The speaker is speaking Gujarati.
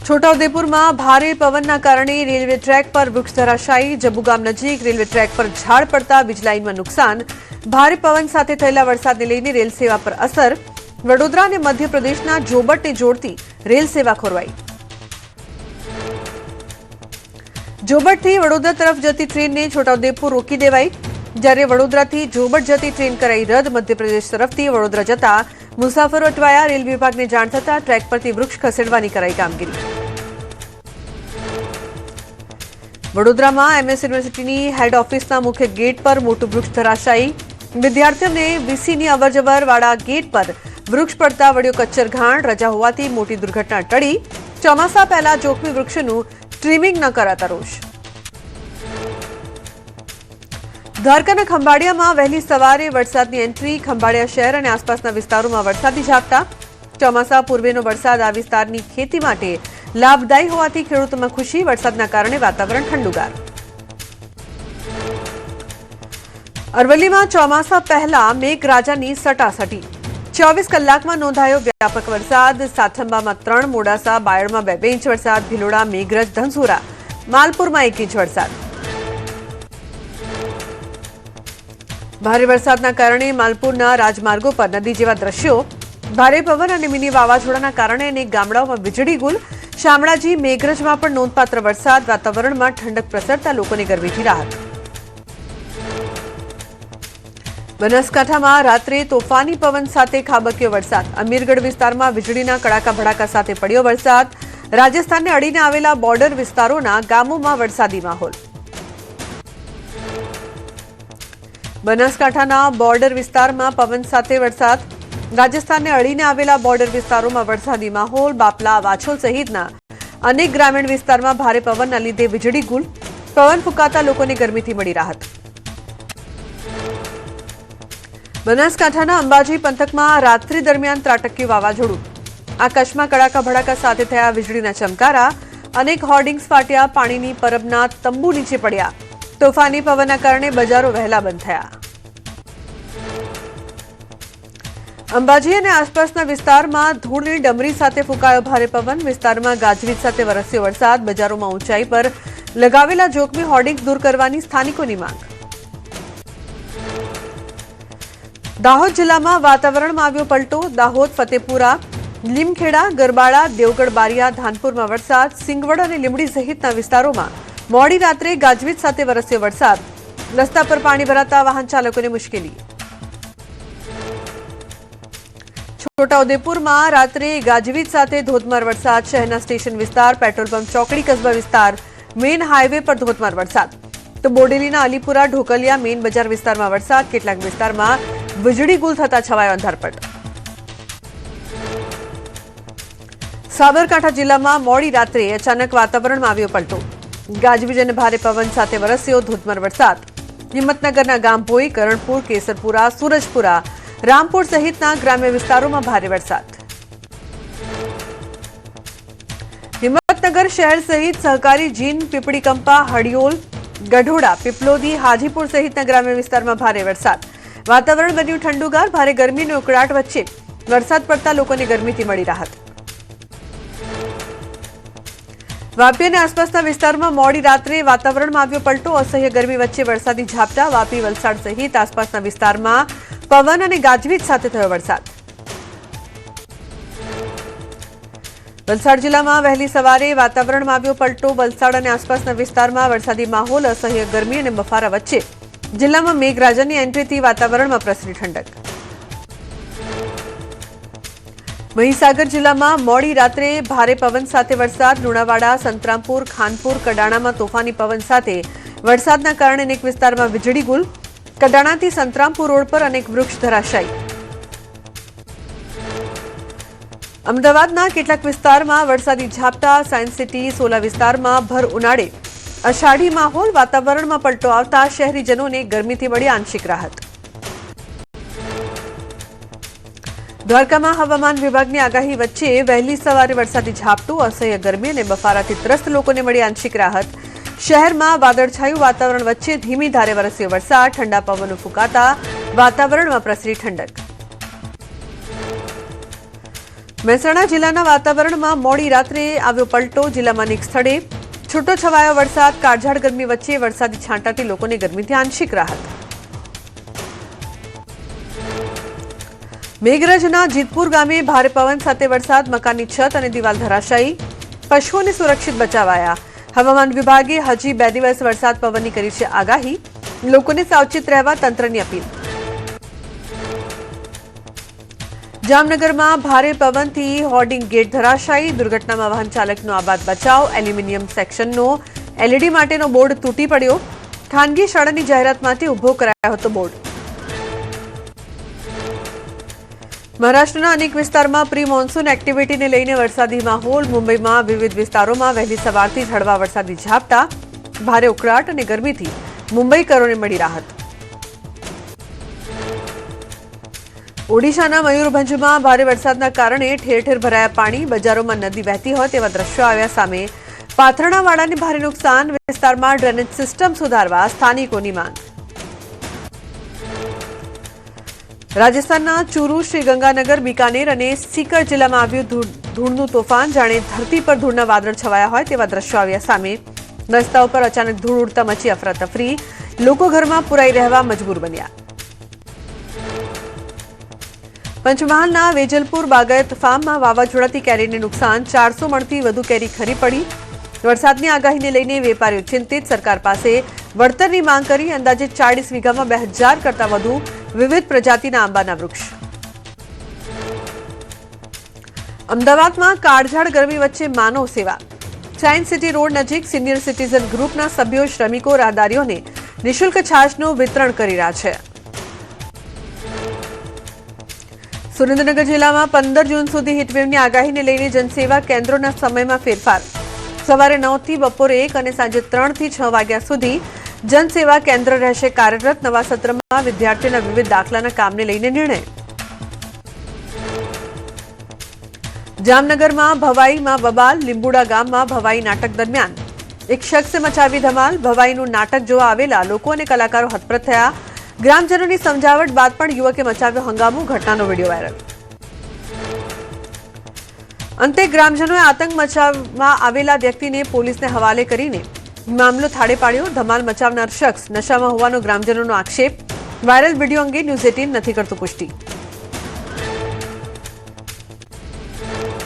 છોટાઉદેપુરમાં ભારે પવનના કારણે રેલવે ટ્રેક પર વૃક્ષ ધરાશાયી, જંબુગામ નજીક રેલવે ટ્રેક પર ઝાડ પડતા વીજ લાઇનમાં નુકસાન, ભારે પવન સાથે થયેલા વરસાદને લઈને રેલ સેવા પર અસર, વડોદરા અને મધ્યપ્રદેશના જોબટને જોડતી રેલ સેવા ખોરવાઈ. જોબટથી વડોદરા તરફ જતી ટ્રેનને છોટાઉદેપુર રોકી દેવાઈ, જ્યારે વડોદરાથી જોબટ જતી ટ્રેન કરાઈ રદ. મધ્યપ્રદેશ તરફથી વડોદરા જતા મુસાફરો અટવાયા. રેલ વિભાગને જાણ થતાં ટ્રેક પરથી વૃક્ષ ખસેડવાની કરાઈ કામગીરી. વડોદરામાં એમએસ યુનિવર્સિટીની હેડ ઓફિસના મુખ્ય ગેટ પર મોટું વૃક્ષ ધરાશાયી, વિદ્યાર્થીઓને વીસીની અવરજવર વાળા ગેટ પર વૃક્ષ પડતા વળ્યો કચ્છર ઘાણ. રજા હોવાથી મોટી દુર્ઘટના ટળી. ચોમાસા પહેલા જોખમી વૃક્ષનું ટ્રીમિંગ ન કરાતા રોષ. દ્વારકાના ખંભાળિયામાં વહેલી સવારે વરસાદની એન્ટ્રી. ખંભાળિયા શહેર અને આસપાસના વિસ્તારોમાં વરસાદી ઝાપટા. ચોમાસા પૂર્વેનો વરસાદ આ વિસ્તારની ખેતી માટે લાભદાયી હોવાથી ખેડૂતોમાં ખુશી. વરસાદના કારણે વાતાવરણ ઠંડુગાર. અરવલ્લીમાં ચોમાસા પહેલા મેઘરાજાની સટાસટી. 24 કલાકમાં નોંધાયો વ્યાપક વરસાદ. સાઠંબામાં 3, મોડાસા બાયડમાં 2 ઇંચ વરસાદ, ભિલોડા, મેઘરજ, ધનસુરા, માલપુરમાં 1 ઇંચ વરસાદ. ભારે વરસાદના કારણે માલપુરના રાજમાર્ગો પર નદી જેવા દ્રશ્યો. ભારે પવન અને મિની વાવાઝોડાના કારણે અનેક ગામડાઓમાં વીજળી ગુલ. શામળાજી, મેઘરજમાં પણ નોંધપાત્ર વરસાદ. વાતાવરણમાં ઠંડક પ્રસરતા લોકોને ગરમીથી રાહત. બનાસકાંઠામાં રાત્રે તોફાની પવન સાથે ખાબક્યો વરસાદ. અમીરગઢ વિસ્તારમાં વીજળીના કડાકા ભડાકા સાથે પડ્યો વરસાદ. રાજસ્થાનને અડીને આવેલા બોર્ડર વિસ્તારોના ગામોમાં વરસાદી માહોલ. બનાસકાંઠાના બોર્ડર વિસ્તારમાં પવન સાથે વરસાદ. રાજસ્થાનને અડીને આવેલા બોર્ડર વિસ્તારોમાં વરસાદી માહોલ. બાપલા, વાછોલ સહિતના અનેક ગ્રામીણ વિસ્તારમાં ભારે પવનના લીધે વીજળી ગુલ. પવન ફૂંકાતા લોકોને ગરમીથી મળી રાહત. બનાસકાંઠાના અંબાજી પંથકમાં રાત્રિ દરમિયાન ત્રાટક્યું વાવાઝોડું. આકાશમાં કડાકા ભડાકા સાથે થયા વીજળીના ચમકારા. અનેક હોર્ડિંગ્સ ફાટ્યા. પાણીની પરબના તંબુ નીચે પડ્યા. તોફાની પવનના કારણે બજારો વહેલા બંધ થયા. અંબાજી અને આસપાસના વિસ્તારમાં ધૂળની ડમરી સાથે ફૂંકાયો ભારે પવન. વિસ્તારમાં ગાજવીજ સાથે વરસ્યો વરસાદ. બજારોમાં ઊંચાઈ પર લગાવેલા જોખમી હોર્ડિંગ્સ દૂર કરવાની સ્થાનિકોની માંગ. દાહોદ જિલ્લામાં વાતાવરણમાં આવ્યો પલટો. દાહોદ, ફતેપુરા, લીમખેડા, ગરબાડા, દેવગઢ, બારિયા, ધાનપુરમાં વરસાદ. સિંગવડ અને લીંબડી સહિતના વિસ્તારોમાં મોડી રાત્રે ગાજવીજ સાથે વરસ્યો વરસાદ. રસ્તા પર પાણી ભરાતા વાહન ચાલકોને મુશ્કેલી. છોટાઉદેપુરમાં રાત્રે ગાજવીજ સાથે ધોધમાર વરસાદ. શહેરના સ્ટેશન વિસ્તાર, પેટ્રોલ પંપ, ચોકડી, કસ્બા વિસ્તાર, મેઇન હાઈવે પર ધોધમાર વરસાદ. તો બોડેલીના અલીપુરા, ઢોકલિયા, મેઇન બજાર વિસ્તારમાં વરસાદ. કેટલાક વિસ્તારમાં વીજળી ગુલ થતા છવાયો અંધારપટ. સાબરકાંઠા જિલ્લામાં મોડી રાત્રે અચાનક વાતાવરણમાં આવ્યો પલટો. ગાજવીજ અને ભારે પવન સાથે વરસ્યો ધોધમાર વરસાદ. હિંમતનગરના ગામભોઈ, કરણપુર, કેસરપુરા, સુરજપુરા, રામપુર સહિતના ગ્રામ્ય વિસ્તારોમાં ભારે વરસાદ. હિંમતનગર શહેર સહિત સહકારી, જીન, પીપળીકંપા, હડિયોલ, ગઢોડા, પીપલોદી, હાજીપુર સહિતના ગ્રામ્ય વિસ્તારમાં ભારે વરસાદ. વાતાવરણ બન્યું ઠંડુગાર. ભારે ગરમી અને ઉકળાટ વચ્ચે વરસાદ પડતા લોકોને ગરમીથી મળી રાહત. વાપી અને આસપાસના વિસ્તારમાં મોડી રાત્રે વાતાવરણમાં આવ્યો પલટો. અસહ્ય ગરમી વચ્ચે વરસાદી ઝાપટા. વાપી, વલસાડ સહિત આસપાસના વિસ્તારમાં પવન અને ગાજવીજ સાથે થયો વરસાદ. વલસાડ જિલ્લામાં વહેલી સવારે વાતાવરણમાં આવ્યો પલટો. વલસાડ અને આસપાસના વિસ્તારમાં વરસાદી માહોલ. અસહ્ય ગરમી અને બફારા વચ્ચે જિલ્લામાં મેઘરાજાની એન્ટ્રીથી વાતાવરણમાં પ્રસરી ઠંડક. મહીસાગર જિલ્લામાં મોડી રાત્રે ભારે પવન સાથે વરસાદ. લુણાવાડા, સંતરામપુર, ખાનપુર, કડાણામાં તોફાની પવન સાથે વરસાદના કારણે અનેક વિસ્તારમાં વીજળી ગુલ. કડાણાથી સંતરામપુર રોડ પર અનેક વૃક્ષ ધરાશાયી. અમદાવાદના કેટલાક વિસ્તારમાં વરસાદી ઝાપટા. સાયન્સ સિટી, સોલા વિસ્તારમાં ભર ઉનાળે અષાઢી માહોલ. વાતાવરણમાં પલટો આવતા શહેરીજનોને ગરમીથી મળી આંશિક રાહત. દ્વારકામાં હવામાન વિભાગની આગાહી વચ્ચે વહેલી સવારે વરસાદી ઝાપટું. અસહ્ય ગરમી અને બફારાથી ત્રસ્ત લોકોને મળી આંશિક રાહત. શહેરમાં વાદળછાયું વાતાવરણ વચ્ચે ધીમી ધારે વરસ્યો વરસાદ. ઠંડા પવનો ફૂંકાતા વાતાવરણમાં પ્રસરી ઠંડક. મહેસાણા જિલ્લાના વાતાવરણમાં મોડી રાત્રે આવ્યો પલટો. જિલ્લામાં અનેક સ્થળે છૂટો છવાયો વરસાદ. કાળઝાળ ગરમી વચ્ચે વરસાદી છાંટાથી લોકોને ગરમીથી આંશિક રાહત. મેઘરજના જીતપુર ગામે ભારે પવન સાથે વરસાદ. મકાનની છત અને દિવાલ ધરાશાયી. પશુઓને સુરક્ષિત બચાવાયા. હવામાન વિભાગે હજી 2 દિવસ વરસાદ પવનની કરી છે આગાહી. લોકોને સાવચેત રહેવા તંત્રની અપીલ. જામનગરમાં ભારે પવનથી હોર્ડિંગ ગેટ ધરાશાયી. દુર્ઘટનામાં વાહન ચાલકનો આબાદ બચાવ. એલ્યુમિનિયમ સેક્શનનો એલઈડી માટેનો બોર્ડ તૂટી પડ્યો. ખાનગી શાળાની જાહેરાત માટે ઉભો કરાયો હતો બોર્ડ. મહારાષ્ટ્રના અનેક વિસ્તારમાં પ્રી મોન્સૂન એક્ટિવિટીને લઈને વરસાદી માહોલ. મુંબઈમાં વિવિધ વિસ્તારોમાં વહેલી સવારથી જ હળવા વરસાદી ઝાપટા. ભારે ઉકળાટ અને ગરમીથી મુંબઈકરોને મળી રાહત. ઓડિશાના મયુરભંજમાં ભારે વરસાદના કારણે ઠેર ઠેર ભરાયા પાણી. બજારોમાં નદી વહેતી હોય તેવા દ્રશ્યો આવ્યા સામે. પાથરણાવાડાને ભારે નુકસાન. વિસ્તારમાં ડ્રેનેજ સિસ્ટમ સુધારવા સ્થાનિકોની માંગ. રાજસ્થાનના ચૂરુ, શ્રીગંગાનગર, બીકાનેર અને સીકર જિલ્લામાં આવ્યું ધૂળનું તોફાન. જાણે ધરતી પર ધૂળના વાદળ છવાયા હોય તેવા દ્રશ્યો આવ્યા સામે. રસ્તાઓ પર અચાનક ધૂળ ઉડતા મચી અફરાતફરી. લોકો ઘરમાં પુરાઈ રહેવા મજબૂર બન્યા. પંચમહાલના વેજલપુર બાગાયત ફાર્મમાં વાવાઝોડાથી કેરીને નુકસાન. 400 મણથી વધુ કેરી ખરી પડી. વરસાદની આગાહીને લઈને વેપારીઓ ચિંતિત. સરકાર પાસે વળતરની માંગ કરી. અંદાજે 40 વીઘામાં 2000 કરતાં વધુ વિવિધ પ્રજાતિના આંબાના વૃક્ષ. અમદાવાદમાં કાળઝાળ ગરમી વચ્ચે માનવ સેવા. સાયન્સ સિટી રોડ નજીક સિનિયર સિટીઝન ગ્રુપના સભ્યો શ્રમિકો રાહદારીઓને નિઃશુલ્ક છાશનું વિતરણ કરી રહ્યા છે. સુરેન્દ્રનગર જિલ્લામાં 15 જૂન સુધી હીટવેવની આગાહીને લઈને જનસેવા કેન્દ્રોના સમયમાં ફેરફાર. સવારે 9 થી બપોરે 1 અને સાંજે 3 થી 6 વાગ્યા સુધી જનસેવા કેન્દ્ર રહેશે કાર્યરત. નવા સત્રમાં વિદ્યાર્થીઓના વિવિધ દાખલાના કામને લઈને નિર્ણય. જામનગરમાં ભવાઈમાં બબાલ. લીંબુડા ગામમાં ભવાઈ નાટક દરમિયાન એક શખ્સે મચાવી ધમાલ. ભવાઈનું નાટક જોવા આવેલા લોકો અને કલાકારો હતપ્રત થયા. ગ્રામજનોની સમજાવટ બાદ પણ યુવકે મચાવ્યો હંગામો. ઘટનાનો વિડીયો વાયરલ. અંતે ગ્રામજનોએ આતંક મચાવવા આવેલા વ્યક્તિને પોલીસને હવાલે કરીને મામલો થાળે પાડ્યો. ધમાલ મચાવનાર શખ્સ નશામાં હોવાનો ગ્રામજનોનો આક્ષેપ. વાયરલ વિડીયો અંગે ન્યૂઝ 18 નથી કરતું પુષ્ટિ.